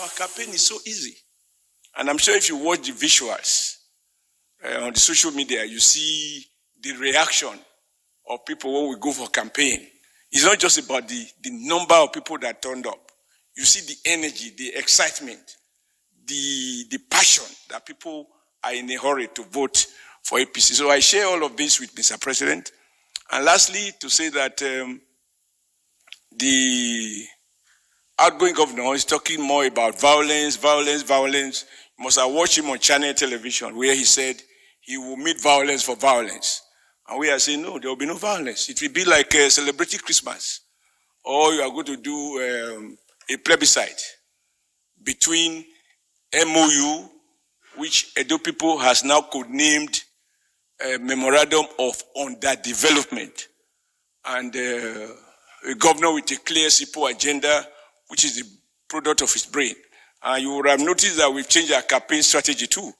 Our campaign is so easy. And I'm sure if you watch the visuals on the social media, you see the reaction of people when we go for campaign. It's not just about the number of people that turned up. You see the energy, the excitement, the passion that people are in a hurry to vote for APC. So I share all of this with Mr. President. And lastly, to say that the outgoing governor is talking more about violence. You must have watched him on channel television where he said he will meet violence for violence. And we are saying, no, there will be no violence. It will be like a celebrity Christmas. Or you are going to do a plebiscite between MOU, which Edo people has now codenamed Memorandum of Underdevelopment, and a governor with a clear, simple agenda, which is the product of his brain. And you would have noticed that we've changed our campaign strategy too.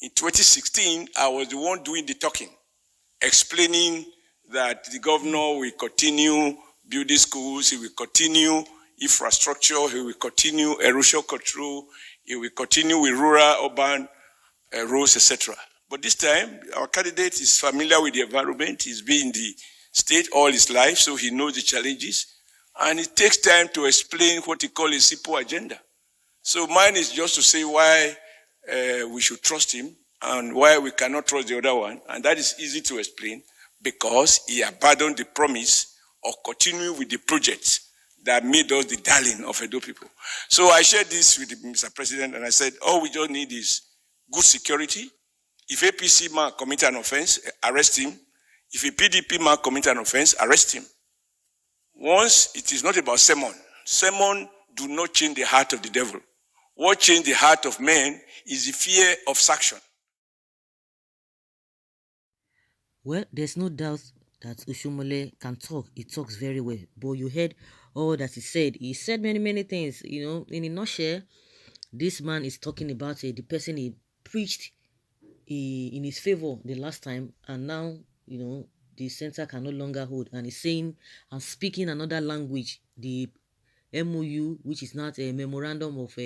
In 2016, I was the one doing the talking, explaining that the governor will continue building schools, he will continue infrastructure, he will continue erosion control, he will continue with rural, urban roads, etc. But this time, our candidate is familiar with the environment, he's been in the state all his life, so he knows the challenges, and it takes time to explain what he calls a simple agenda. So mine is just to say why we should trust him and why we cannot trust the other one, and that is easy to explain because he abandoned the promise of continuing with the projects that made us the darling of Edo people. So I shared this with Mr. President, and I said, all we just need is good security. If APC man commit an offense, arrest him. If a PDP man commit an offense, arrest him. Once, it is not about sermon. Sermon do not change the heart of the devil. What changed the heart of men is the fear of sanction. Well, there's no doubt that Oshiomole can talk. He talks very well. But you heard all that he said. He said many things. You know, in a nutshell, this man is talking about the person he preached in his favor the last time, and now, you know, the center can no longer hold. And he's saying and speaking another language, the MOU, which is not a memorandum of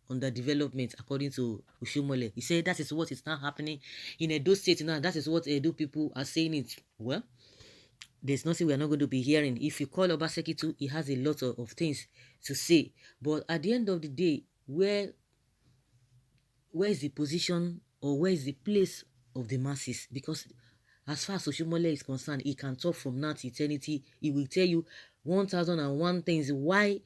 under development, according to Oshiomole. He said that is what is now happening in Edo State now. That is what Edo people are saying it. Well, there's nothing we are not going to be hearing. If you call Obaseki too, he has a lot of things to say. But at the end of the day, where is the position or where is the place of the masses? Because as far as Oshiomole is concerned, he can talk from now to eternity. He will tell you 1,001 things why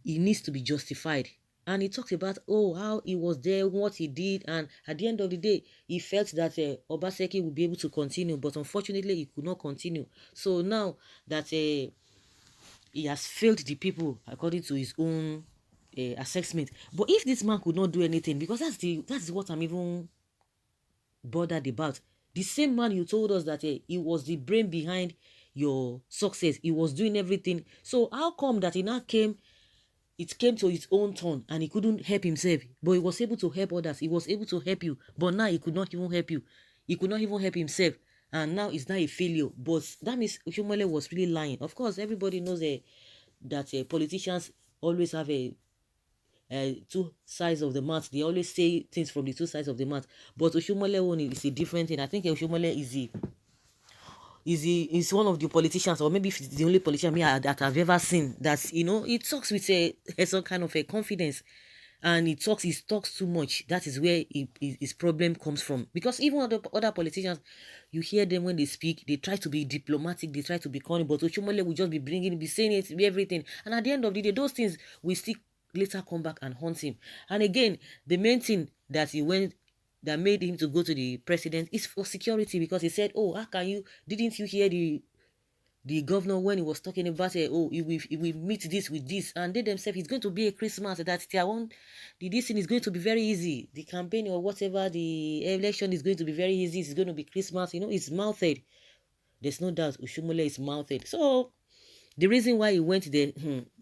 he needs to be justified. And he talks about, how he was there, what he did, and at the end of the day, he felt that Obaseki would be able to continue, but unfortunately, he could not continue. So now that he has failed the people according to his own assessment. But if this man could not do anything, because that's what I'm even bothered about. The same man you told us that he was the brain behind your success, he was doing everything. So how come that it came to his own turn and he couldn't help himself, but he was able to help others, he was able to help you, but now he could not even help you, he could not even help himself, and now it's not a failure? But that means Oshiomole was really lying. Of course, everybody knows that politicians always have two sides of the mat. They always say things from the two sides of the mat, but Oshiomole one is a different thing. I think Oshiomole is one of the politicians, or maybe it's the only politician that I've ever seen that, you know, he talks with some kind of a confidence, and he talks too much. That is where his problem comes from. Because even other politicians, you hear them when they speak, they try to be diplomatic, they try to be corny, but Oshiomole will just be saying it, be everything, and at the end of the day, those things will still later come back and haunt him. And again, the main thing that that made him to go to the president is for security, because he said, didn't you hear the governor when he was talking about he will meet this with this, and they themselves, it's going to be a Christmas that this thing is going to be very easy, the campaign or whatever, the election is going to be very easy, it's going to be Christmas, you know, it's mouthed. There's no doubt Oshiomole is mouthed. So the reason why he went there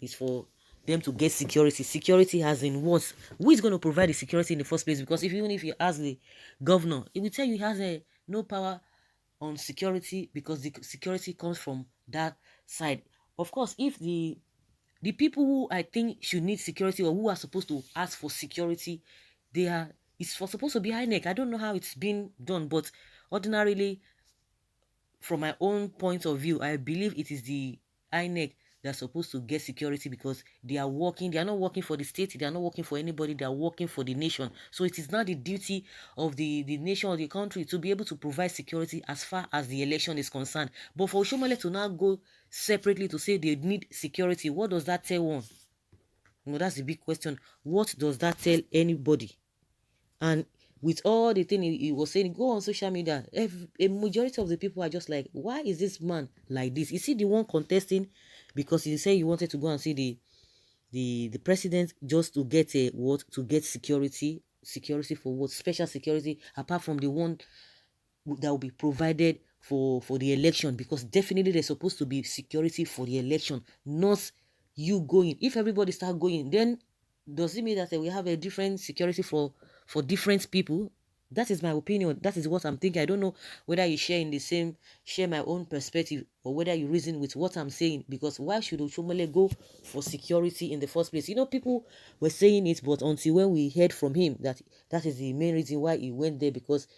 is for them to get security. Security as in what? Who is going to provide the security in the first place? Because even if you ask the governor, he will tell you he has no power on security, because the security comes from that side. Of course, if the The people who I think should need security or who are supposed to ask for security, it's for supposed to be INEC. I don't know how it's been done, but ordinarily, from my own point of view, I believe it is the INEC that's supposed to get security because they are not working for the state, they are not working for anybody, they are working for the nation. So it is now the duty of the nation or the country to be able to provide security as far as the election is concerned. But for Oshiomole to now go separately to say they need security, what does that tell one? That's the big question. What does that tell anybody? And with all the thing he was saying, go on social media, a majority of the people are just like, why is this man like this? Is he the one contesting because he said he wanted to go and see the president just to get a what, to get security for what, special security apart from the one that will be provided for the election? Because definitely there's supposed to be security for the election, not you going. If everybody start going, then does it mean that we have a different security for different people? That is my opinion. That is what I'm thinking. I don't know whether you share my own perspective, or whether you reason with what I'm saying. Because why should Oshiomole go for security in the first place? People were saying it, but until when we heard from him that is the main reason why he went there, because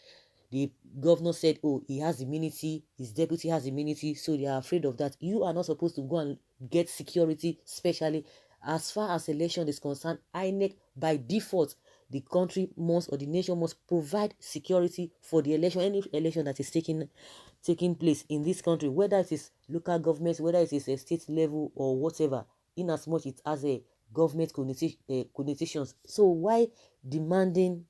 the governor said, oh, he has immunity, his deputy has immunity, so they are afraid of that. You are not supposed to go and get security, especially as far as election is concerned. INEC, by default, the country must, or the nation must, provide security for the election, any election that is taking place in this country, whether it is local government, whether it is a state level or whatever, in as much it has a government connotations. So why demanding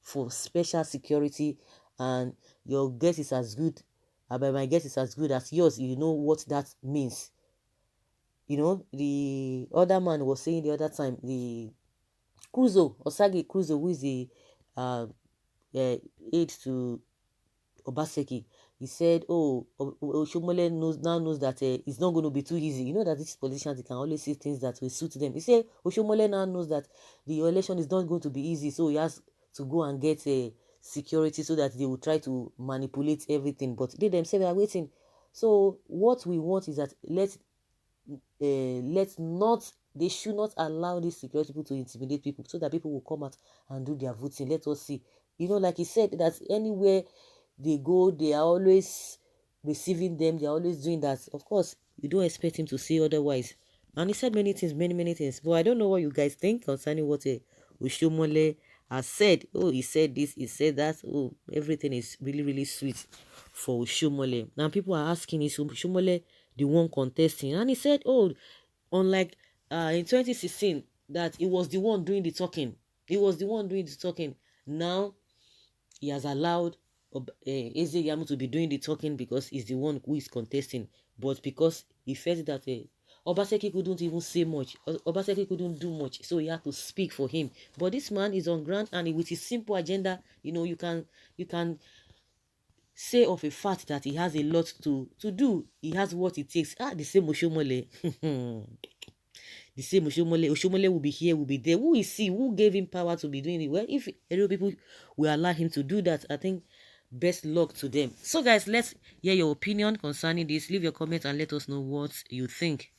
for special security? And your guess is as good, but my guess is as good as yours. You know what that means. The other man was saying the other time, the Osagi Cruzo, who is the uh, aide to Obaseki, he said, oh, Oshomole knows that it's not going to be too easy. You know that these politicians, they can always see things that will suit them. He said Oshomole now knows that the election is not going to be easy, so he has to go and get a security so that they will try to manipulate everything. But they themselves are waiting. So what we want is that let's not they should not allow these security people to intimidate people, so that people will come out and do their voting. Let us see. Like he said, that anywhere they go, they are always receiving them, they're always doing that. Of course, you don't expect him to say otherwise. And he said many things, many things. But I don't know what you guys think concerning what Oshiomole has said. Oh, he said this, he said that. Oh, everything is really sweet for Oshiomole. Now people are asking, is Oshiomole the one contesting? And he said, oh, unlike in 2016, that he was the one doing the talking. He was the one doing the talking. Now he has allowed Eze Yamu to be doing the talking because he's the one who is contesting. But because he felt that Obaseki couldn't even say much, Obaseki couldn't do much, so he had to speak for him. But this man is on ground, and with his simple agenda, you can say of a fact that he has a lot to do. He has what it takes. The same Oshiomole. The same Oshiomole will be here, will be there. Who is he? Who gave him power to be doing it? Well, if any people will allow him to do that, I think best luck to them. So guys, let's hear your opinion concerning this. Leave your comment and let us know what you think.